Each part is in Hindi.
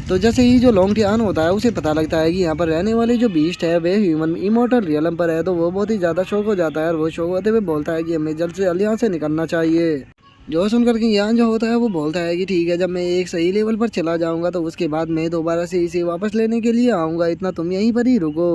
तो जैसे ही जो लॉन्ग टियान होता है उसे पता लगता है कि यहाँ पर रहने वाले जो बीस्ट है वे ह्यूमन इमोर्टल रियलम पर है, तो वो बहुत ही ज़्यादा शौक हो जाता है और वो शौक होते हुए बोलता है कि हमें जल्द से जल्द यहाँ से निकलना चाहिए। जो सुनकर के यहाँ जो होता है वो बोलता है कि ठीक है, जब मैं एक सही लेवल पर चला जाऊंगा तो उसके बाद मैं दोबारा से इसे वापस लेने के लिए आऊँगा, इतना तुम यहीं पर ही रुको।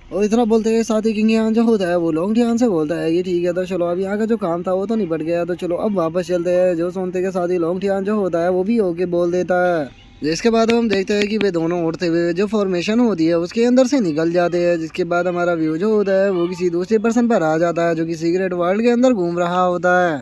और इतना बोलते हैं साथ ही किंग यहाँ जो होता है वो लॉन्ग टियान से बोलता है कि ठीक है, तो चलो अब यहाँ का जो काम था वो तो निपट गया, तो चलो अब वापस चलते हैं। जो सुनते के साथ ही लॉन्ग टियान जो होता है वो भी ओके बोल देता है। जिसके बाद हम देखते हैं कि वे दोनों उड़ते हुए जो फॉर्मेशन होती है उसके अंदर से निकल जाते हैं। जिसके बाद हमारा व्यू जो होता है वो किसी दूसरे पर्सन पर आ जाता है जो कि सीक्रेट वर्ल्ड के अंदर घूम रहा होता है।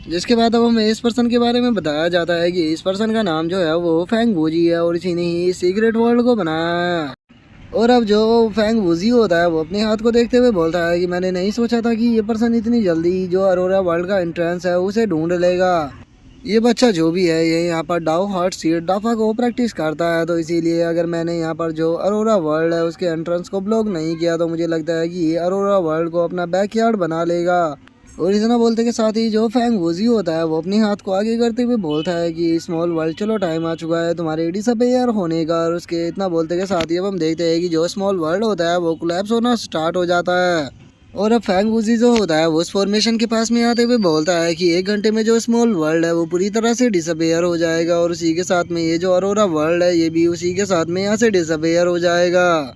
जिसके बाद अब हमें इस पर्सन के बारे में बताया जाता है कि इस पर्सन का नाम जो है वो फैंग वूजी है और इसी ने ही सीक्रेट वर्ल्ड को बनाया है। और अब जो फैंग वूजी होता है वो अपने हाथ को देखते हुए बोलता है कि मैंने नहीं सोचा था कि ये पर्सन इतनी जल्दी जो अरोरा वर्ल्ड का एंट्रेंस है उसे ढूंढ लेगा। ये बच्चा जो भी है ये यहाँ पर डाउ हार्ट सीट डाफा को प्रैक्टिस करता है, तो इसीलिए अगर मैंने यहाँ पर जो अरोरा वर्ल्ड है उसके एंट्रेंस को ब्लॉक नहीं किया तो मुझे लगता है कि ये अरोरा वर्ल्ड को अपना बैकयार्ड बना लेगा। और इतना बोलते के साथ ही जो फैंग वूजी होता है वो अपने हाथ को आगे करते हुए बोलता है कि स्मॉल वर्ल्ड चलो टाइम आ चुका है तुम्हारे डिसअपीयर होने का। और उसके इतना बोलते के साथ ही अब हम देखते हैं कि जो स्मॉल वर्ल्ड होता है वो कोलैप्स होना स्टार्ट हो जाता है। और अब फैंग वूजी जो होता है वो उस फॉर्मेशन के पास में आते हुए बोलता है कि 1 घंटे में जो स्मॉल वर्ल्ड है वो पूरी तरह से डिसअपीयर हो जाएगा और उसी के साथ में ये जो अरोरा वर्ल्ड है ये भी उसी के साथ में यहाँ से डिसअपीयर हो जाएगा।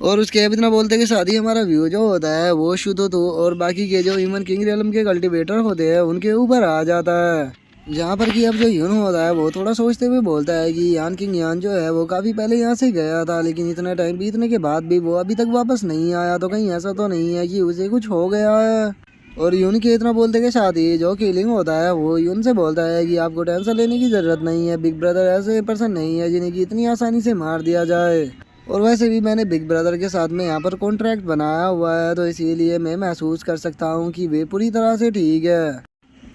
और उसके अब इतना बोलते कि शादी हमारा व्यू जो होता है वो शुद्ध तो और बाकी के जो ह्यूमन किंग रियलम के कल्टीवेटर होते हैं उनके ऊपर आ जाता है। जहाँ पर कि अब जो यून होता है वो थोड़ा सोचते हुए बोलता है कि यान किंग यान जो है वो काफ़ी पहले यहाँ से गया था, लेकिन इतना टाइम बीतने के बाद भी वो अभी तक वापस नहीं आया, तो कहीं ऐसा तो नहीं है कि उसे कुछ हो गया है। और यून के इतना बोलते के साथ ही जो किलिंग होता है वो यून से बोलता है कि आपको टेंशन लेने की ज़रूरत नहीं है, बिग ब्रदर ऐसे पर्सन नहीं है जिन्हें कि इतनी आसानी से मार दिया जाए। और वैसे भी मैंने बिग ब्रदर के साथ में यहाँ पर कॉन्ट्रैक्ट बनाया हुआ है, तो इसीलिए मैं महसूस कर सकता हूँ कि वे पूरी तरह से ठीक है।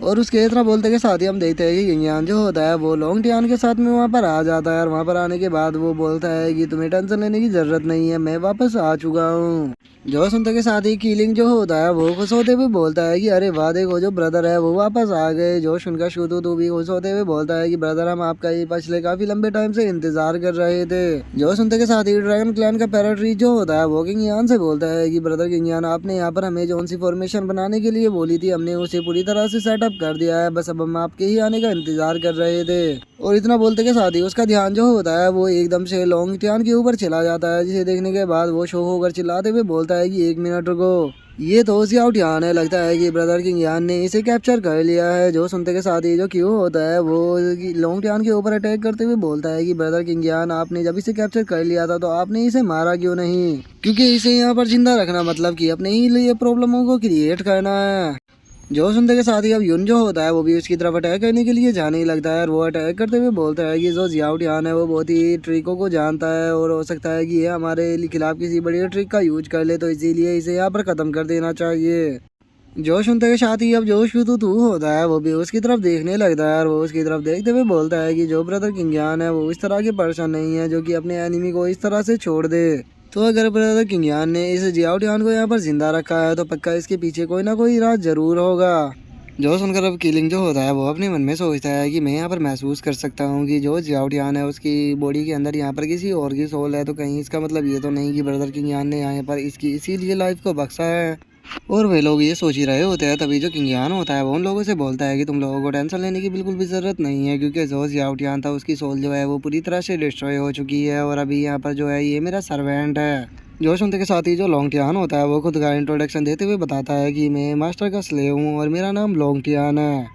और उसके इतना बोलते के साथ ही हम देखते हैं कि किंगयान जो होता है वो लॉन्ग टियान के साथ में वहाँ पर आ जाता है और वहाँ पर आने के बाद वो बोलता है कि तुम्हें टेंशन लेने की ज़रूरत नहीं है, मैं वापस आ चुका हूँ। जो सुनते के साथ ही कीलिंग जो होता है वो खुश होते हुए बोलता है कि अरे वाह देखो जो ब्रदर है वो वापस आ गए। जो सुनकर शुतू तू भी खुश होते हुए बोलता है कि ब्रदर हम आपका ये पिछले काफी लंबे टाइम से इंतजार कर रहे थे। जो सुनते के साथ ही ड्रैगन क्लैन का पैराट्री जो होता है वो किंगयान से बोलता है कि ब्रदर किंगयान आपने यहाँ पर हमें जो सी फॉर्मेशन बनाने के लिए बोली थी हमने उसे पूरी तरह से सेटअप कर दिया है, बस अब हम आपके ही आने का इंतजार कर रहे थे। और इतना बोलते के साथ ही उसका ध्यान जो होता है वो एकदम से लॉन्ग टियान के ऊपर चला जाता है, जिसे देखने के बाद वो शो होकर चिल्लाते हुए बोलता है कि 1 मिनट रुको, ये तो जियाओ टियान है, लगता है कि ब्रदर किंगयान ने इसे कैप्चर कर लिया है। जो सुनते के साथ ही जो क्यों होता है वो लॉन्ग टियान के ऊपर अटैक करते हुए बोलता है कि ब्रदर किंगयान आपने जब इसे कैप्चर कर लिया था तो आपने इसे मारा क्यों नहीं, क्योंकि इसे यहाँ पर जिंदा रखना मतलब कि अपने ही लिए प्रॉब्लमों को क्रिएट करना है। जो सुनते के साथ ही अब यून जो होता है वो भी उसकी तरफ अटैक करने के लिए जाने ही लगता है और वो अटैक करते हुए बोलता है कि जो जियाओ टियान है वो बहुत ही ट्रिकों को जानता है और हो सकता है कि ये हमारे खिलाफ किसी बड़ी ट्रिक का यूज कर ले, तो इसीलिए इसे यहाँ पर ख़त्म कर देना चाहिए। जो सुनते के साथ ही अब जो तू होता है वो भी उसकी तरफ देखने लगता है और वो उसकी तरफ देखते हुए बोलता है कि जो ब्रदर किंगयान है वो इस तरह के पर्सन नहीं है जो कि अपने एनिमी को इस तरह से छोड़ दे। तो अगर ब्रदर किंगयान ने इस जियाओ टियान को यहाँ पर जिंदा रखा है तो पक्का इसके पीछे कोई ना कोई राज जरूर होगा। जो सुनकर अब किलिंग जो होता है वो अपने मन में सोचता है कि मैं यहाँ पर महसूस कर सकता हूँ कि जो जियाओ टियान है उसकी बॉडी के अंदर यहाँ पर किसी और की सोल है, तो कहीं इसका मतलब ये तो नहीं कि ब्रदर किंगयान ने यहाँ पर इसकी इसीलिए लाइफ को बख्शा है। और वे लोग ये सोच ही रहे होते हैं तभी जो किंगयान होता है वो उन लोगों से बोलता है कि तुम लोगों को टेंशन लेने की बिल्कुल भी ज़रूरत नहीं है, क्योंकि जो जियाओ टियान था उसकी सोल जो है वो पूरी तरह से डिस्ट्रॉय हो चुकी है और अभी यहाँ पर जो है ये मेरा सर्वेंट है। जो सुनते के साथ ही जो लॉन्ग टियान होता है वो खुद का इंट्रोडक्शन देते हुए बताता है कि मैं मास्टर का स्लेव हूँ और मेरा नाम लॉन्ग टियान है।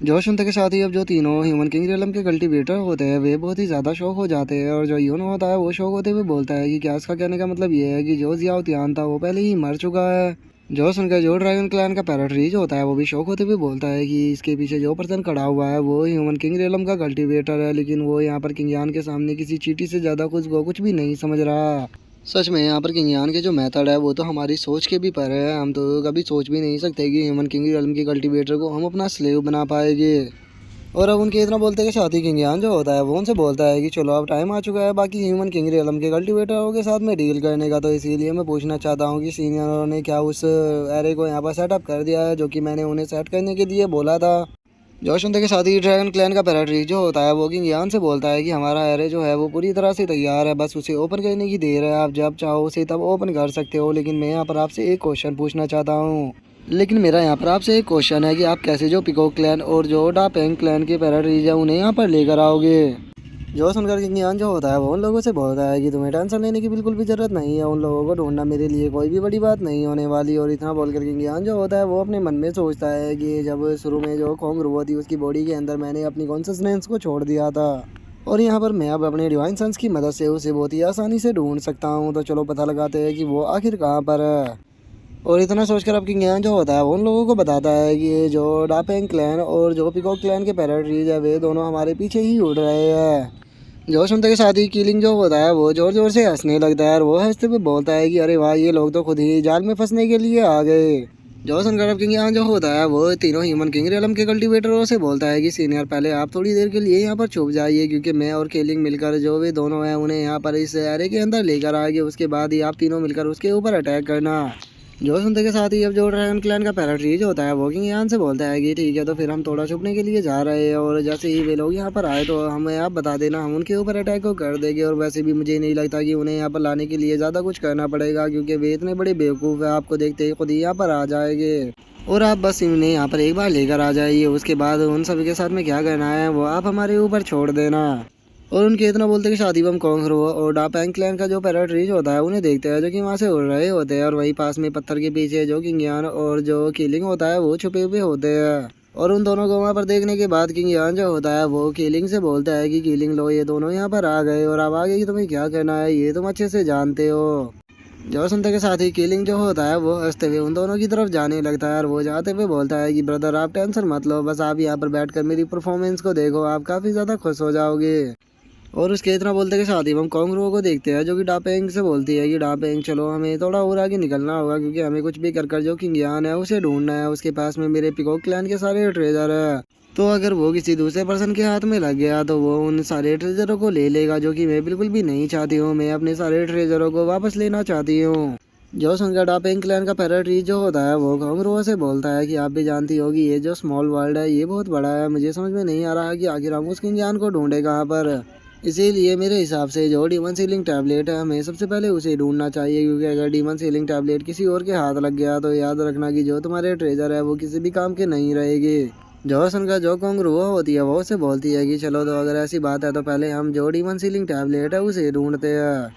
जो सुनते के साथ ही अब जो तीनों ह्यूमन किंग रियलम के कल्टीवेटर होते हैं वे बहुत ही ज़्यादा शौक हो जाते हैं और जो यून होता है वो शौक होते हुए बोलता है कि क्या इसका कहने का मतलब ये है कि जो जियाओ टियान था वो पहले ही मर चुका है। जो सुनकर जो ड्रैगन क्लैन का पैराट्रीज होता है वो भी शौक होते हुए बोलता है कि इसके पीछे जो पर्सन खड़ा हुआ है वो ह्यूमन किंग रियलम का कल्टीवेटर है, लेकिन वो यहाँ पर किंगयान के सामने किसी चींटी से ज़्यादा कुछ भी नहीं समझ रहा। सच में यहाँ पर किंगयान के जो मेथड है वो तो हमारी सोच के भी पर है, हम तो कभी सोच भी नहीं सकते कि ह्यूमन किंग रियलम के कल्टीवेटर को हम अपना स्लेव बना पाएंगे। और अब उनके इतना बोलते के साथ ही किंगयान जो होता है वो उनसे बोलता है कि चलो अब टाइम आ चुका है बाकी ह्यूमन किंग रियलम के कल्टीवेटरों के साथ में डील करने का, तो इसीलिए मैं पूछना चाहता हूँ कि सीनियरों ने क्या उस एरे को यहाँ पर सेटअप कर दिया है जो कि मैंने उन्हें सेट करने के लिए बोला था। जो सुनते के साथ ही ड्रैगन क्लैन का पैराट्रीज जो होता है वो किंग यान से बोलता है कि हमारा एरे जो है वो पूरी तरह से तैयार है, बस उसे ओपन करने की देर है, आप जब चाहो उसे तब ओपन कर सकते हो। लेकिन मैं यहाँ पर आपसे एक क्वेश्चन पूछना चाहता हूँ। लेकिन मेरा यहाँ पर आपसे एक क्वेश्चन है कि आप कैसे जो पिकॉक क्लैन और जो डापेंग क्लैन के पैराट्रीज है उन्हें यहाँ पर लेकर आओगे। जो सुनकर किंग यान जो होता है वो उन लोगों से बोलता है कि तुम्हें टेंशन लेने की बिल्कुल भी जरूरत नहीं है, उन लोगों को ढूंढना मेरे लिए कोई भी बड़ी बात नहीं होने वाली। और इतना बोलकर किंग यान जो होता है वो अपने मन में सोचता है कि जब शुरू में जो खोंग हुआ थी उसकी बॉडी के अंदर मैंने अपनी कॉन्सियसनेस को छोड़ दिया था, और यहाँ पर मैं अब अपने डिवाइन सेंस की मदद से उसे बहुत ही आसानी से ढूंढ सकता हूँ। तो चलो पता लगाते हैं कि वो आखिर कहाँ पर है। और इतना सोचकर अब किंग यान जो होता है वो उन लोगों को बताता है कि ये जो डापेंग क्लैन और जो पिकॉक क्लैन के पैराट्रीज है वे दोनों हमारे पीछे ही उड़ रहे हैं। जो सुनते के साथ ही कीलिंग जो होता है वो जोर जोर से हंसने लगता है और वो हंसते हुए बोलता है कि अरे वाह, ये लोग तो खुद ही जाल में फंसने के लिए आ गए। जो सुनकर अब किंग यहाँ जो होता है वो तीनों ह्यूमन किंग रियलम के कल्टीवेटरों से बोलता है कि सीनियर पहले आप थोड़ी देर के लिए यहाँ पर छुप जाइए, क्योंकि मैं और कीलिंग मिलकर जो वे दोनों हैं उन्हें यहाँ पर इस एरे के अंदर लेकर आएंगे, उसके बाद ही आप तीनों मिलकर उसके ऊपर अटैक करना। जो सुनते के साथ ही अब जो ड्रैगन क्लैन का पैराट्रीज होता है वो किंग यान से बोलता है कि ठीक है, तो फिर हम थोड़ा छुपने के लिए जा रहे हैं, और जैसे ही वे लोग यहाँ पर आए तो हमें आप बता देना, हम उनके ऊपर अटैक को कर देंगे। और वैसे भी मुझे नहीं लगता कि उन्हें यहाँ पर लाने के लिए ज़्यादा कुछ करना पड़ेगा, क्योंकि वे इतने बड़े बेवकूफ़ है, आपको देखते ही खुद ही यहाँ पर आ जाएंगे। और आप बस इन्हें यहाँ पर एक बार लेकर आ जाइए, उसके बाद उन सभी के साथ में क्या करना है वो आप हमारे ऊपर छोड़ देना। और उनके इतना बोलते कि शादी बम कॉन्गरो और डापेंग क्लैन का जो पैराट्रीज होता है उन्हें देखते हैं जो कि वहाँ से उड़ रहे होते हैं, और वहीं पास में पत्थर के पीछे जो किंग यान और जो कीलिंग होता है वो छुपे हुए होते हैं। और उन दोनों को वहाँ पर देखने के बाद किंग यान जो होता है वो कीलिंग से बोलता है कि कीलिंग लो, ये दोनों यहाँ पर आ गए और अब आगे की तुम्हें क्या करना है ये तुम अच्छे से जानते हो। जो सुनते के साथ ही कीलिंग जो होता है वो हंसते हुए उन दोनों की तरफ जाने लगता है और वो जाते हुए बोलता है कि ब्रदर आप टेंशन मत लो, बस आप यहाँ पर बैठकर मेरी परफॉर्मेंस को देखो, आप काफ़ी ज़्यादा खुश हो जाओगे। और उसके इतना बोलते के साथ ही हम कॉन्गरो को देखते हैं जो कि डापेंग से बोलती है कि डापेंग चलो हमें थोड़ा और आगे निकलना होगा, क्योंकि हमें कुछ भी कर जो किंग यान है उसे ढूंढना है, उसके पास में मेरे पिकॉक क्लैन के सारे ट्रेजर है, तो अगर वो किसी दूसरे पर्सन के हाथ में लग गया तो वो उन सारे ट्रेजरों को ले लेगा, जो कि मैं बिल्कुल भी नहीं चाहती हूँ। मैं अपने सारे ट्रेजरों को वापस लेना चाहती हूँ। जो सुनकर डापेंग क्लैन का पैराट्रीज जो होता है वो कॉन्गरो से बोलता है कि आप भी जानती होगी ये जो स्मॉल वर्ल्ड है ये बहुत बड़ा है, मुझे समझ में नहीं आ रहा कि आखिर हम उस किंग यान को ढूंढे कहाँ पर। इसीलिए मेरे हिसाब से जो डीमन सीलिंग टैबलेट है हमें सबसे पहले उसे ढूंढना चाहिए, क्योंकि अगर डीमन सीलिंग टैबलेट किसी और के हाथ लग गया तो याद रखना कि जो तुम्हारे ट्रेजर है वो किसी भी काम के नहीं रहेगी। जॉसन का जो कॉन्गरुआ होती है वो उसे बोलती है कि चलो, तो अगर ऐसी बात है तो पहले हम जो डीमन सीलिंग टैबलेट है उसे ढूंढते हैं।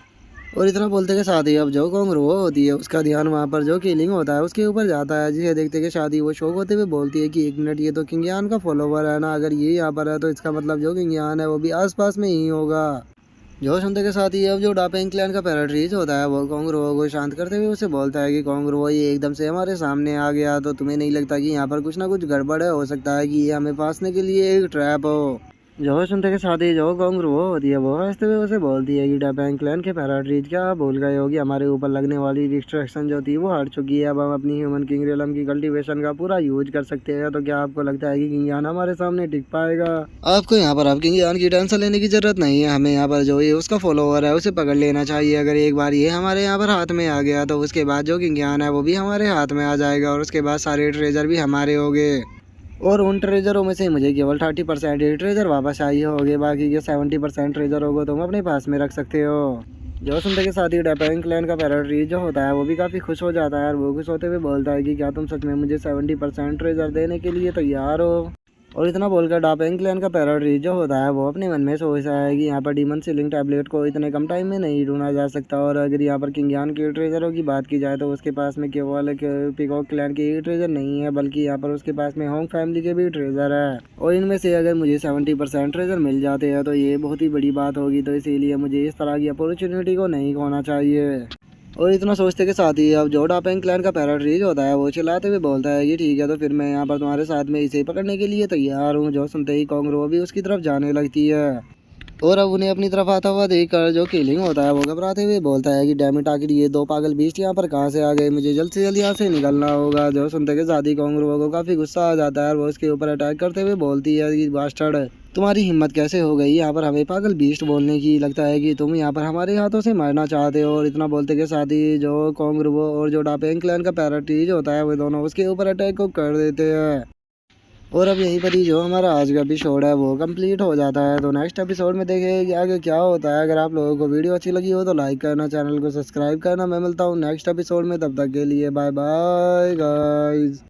और इतना बोलते के साथ ही अब जो कॉन्गरुआ होती है उसका ध्यान वहाँ पर जो किलिंग होता है उसके ऊपर जाता है, जिसे देखते के साथ ही वो शौक होते हुए बोलती है कि एक मिनट, ये तो किंग यान का फॉलोवर है ना, अगर ये यहाँ पर है तो इसका मतलब जो किंग यान है वो भी आसपास में ही होगा। जो सुनते के साथ ही अब जो डापेंग क्लैन का पैराट्रीज होता है वो कॉन्गरुआ को शांत करते हुए उसे बोलता है कि कॉन्गरुआ ये एकदम से हमारे सामने आ गया तो तुम्हें नहीं लगता कि यहाँ पर कुछ ना कुछ गड़बड़ है, हो सकता है कि ये हमें फांसने के लिए एक ट्रैप हो। जो सुनते के साथ ही जो कॉन्गरुआ होती है वो हंसते हुए उसे बोलती है कि डापेंग क्लैन के पैराट्रीज क्या आप भूल गए हो कि हमारे ऊपर लगने वाली रिस्ट्रिक्शन जो थी वो हट चुकी है, अब हम अपनी ह्यूमन किंग रियलम की कल्टीवेशन का पूरा यूज कर सकते हैं, तो क्या आपको लगता है कि किंग यान हमारे सामने टिक पाएगा? आपको यहाँ पर अब किंग यान की टेंशन लेने की जरूरत नहीं है, हमें यहाँ पर जो ये उसका फॉलोवर है उसे पकड़ लेना चाहिए। अगर एक बार ये हमारे यहाँ पर हाथ में आ गया तो उसके बाद जो किंग यान है वो भी हमारे हाथ में आ जाएगा, और उसके बाद सारे ट्रेजर भी हमारे होंगे। और उन ट्रेजरों में से मुझे केवल 30% ही ट्रेजर वापस चाहिए होंगे, बाकी के 70% ट्रेजरों को तुम अपने पास में रख सकते हो। जो सुनते के साथ ही डापेंग क्लैन का पैराट्रीज जो होता है वो भी काफ़ी खुश हो जाता है और वो खुश होते हुए बोलता है कि क्या तुम सच में मुझे 70% ट्रेजर देने के लिए तैयार हो? और इतना बोलकर डापेंग क्लैन का पैराट्रीज जो होता है वो अपने मन में सोचता है कि यहाँ पर डीमन सीलिंग टैबलेट को इतने कम टाइम में नहीं ढूंढा जा सकता, और अगर यहाँ पर किंग यान के ट्रेजरों की बात की जाए तो उसके पास में केवल पिकॉक क्लैन के ही ट्रेजर नहीं है, बल्कि यहाँ पर उसके पास में होंग फैमिली के भी ट्रेजर है, और इनमें से अगर मुझे 70% ट्रेजर मिल जाते हैं तो ये बहुत ही बड़ी बात होगी, तो इसीलिए मुझे इस तरह की अपॉर्चुनिटी को नहीं खोना चाहिए। और इतना सोचते के साथ ही अब जो डापेंग क्लैन का पैराट्रीज होता है वो चिल्लाते हुए बोलता है कि ठीक है, तो फिर मैं यहाँ पर तुम्हारे साथ में इसे पकड़ने के लिए तैयार हूँ। जो सुनते ही कॉन्गरो भी उसकी तरफ जाने लगती है, और अब उन्हें अपनी तरफ आता हुआ देखकर जो किलिंग होता है वो घबराते हुए बोलता है कि डैमिट, आखिर ये दो पागल बीस्ट यहाँ पर कहाँ से आ गए, मुझे जल्द से जल्द यहाँ से निकलना होगा। जो सुनते के साथ ही कॉन्गरो को काफ़ी गुस्सा आ जाता है और वो उसके ऊपर अटैक करते हुए बोलती है कि बास्टर्ड, तुम्हारी हिम्मत कैसे हो गई यहाँ पर हमें पागल बीस्ट बोलने की, लगता है कि तुम यहाँ पर हमारे हाथों से मारना चाहते हो। और इतना बोलते के साथ ही जो कॉन्गरो और जो डापेंग क्लैन का पैराट्रीज होता है वो दोनों उसके ऊपर अटैक को कर देते हैं। और अब यहीं पर ही जो हमारा आज का एपिसोड है वो कंप्लीट हो जाता है। तो नेक्स्ट एपिसोड में देखेंगे कि आगे क्या होता है। अगर आप लोगों को वीडियो अच्छी लगी हो तो लाइक करना, चैनल को सब्सक्राइब करना। मैं मिलता हूँ नेक्स्ट एपिसोड में, तब तक के लिए बाय बाय गाइस।